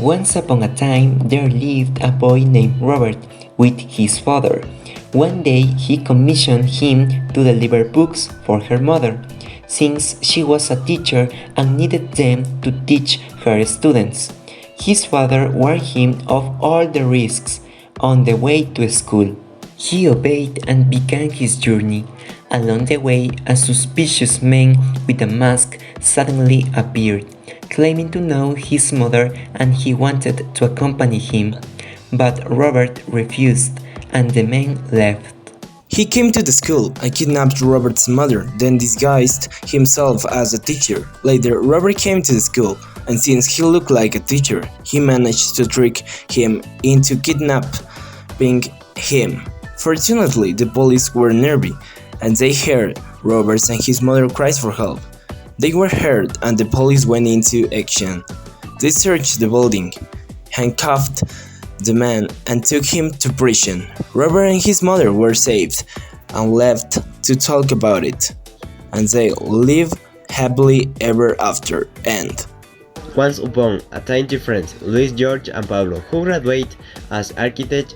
Once upon a time there lived a boy named Robert with his father. One day he commissioned him to deliver books for her mother, since she was a teacher and needed them to teach her students. His father warned him of all the risks on the way to school. He obeyed and began his journey. Along the way, a suspicious man with a mask suddenly appeared, claiming to know his mother, and he wanted to accompany him. But Robert refused, and the man left. He came to the school and kidnapped Robert's mother, then disguised himself as a teacher. Later, Robert came to the school, and since he looked like a teacher, he managed to trick him into kidnapping him. Fortunately, the police were nearby, and they heard Robert and his mother cries for help. They were heard, and the police went into action. They searched the building, handcuffed the man, and took him to prison. Robert and his mother were saved and left to talk about it, and they live happily ever after. End. Once upon a time, two friends, Luis, George, and Pablo, who graduated as architects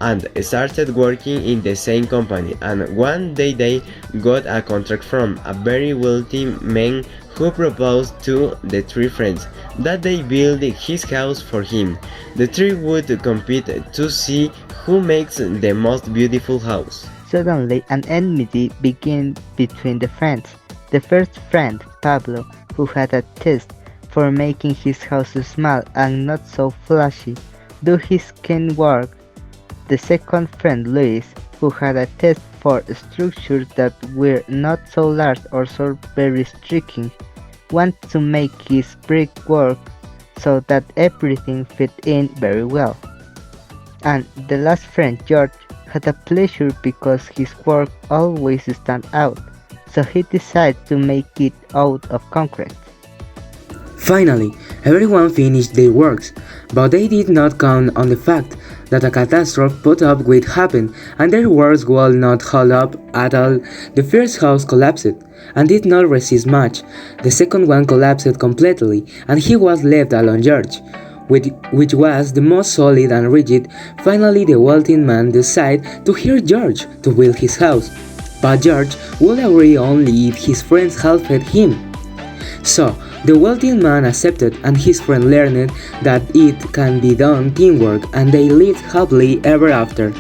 and started working in the same company, and one day they got a contract from a very wealthy man who proposed to the three friends that they build his house for him. The three would compete to see who makes the most beautiful house. Suddenly, an enmity began between the friends. The first friend, Pablo, who had a taste for making his house small and not so flashy, do his can work. The second friend, Luis, who had a taste for structures that were not so large or so very striking, wanted to make his brick work so that everything fit in very well. And the last friend, George, had a pleasure because his work always stand out, so he decided to make it out of concrete. Finally, everyone finished their works, but they did not count on the fact that a catastrophe put up would happen and their works would not hold up at all. The first house collapsed and did not resist much. The second one collapsed completely and he was left alone. George, which was the most solid and rigid. Finally, the wealthy man decided to hire George to build his house, but George would agree only if his friends helped him. So, the wealthy man accepted, and his friend learned that it can be done teamwork, and they lived happily ever after.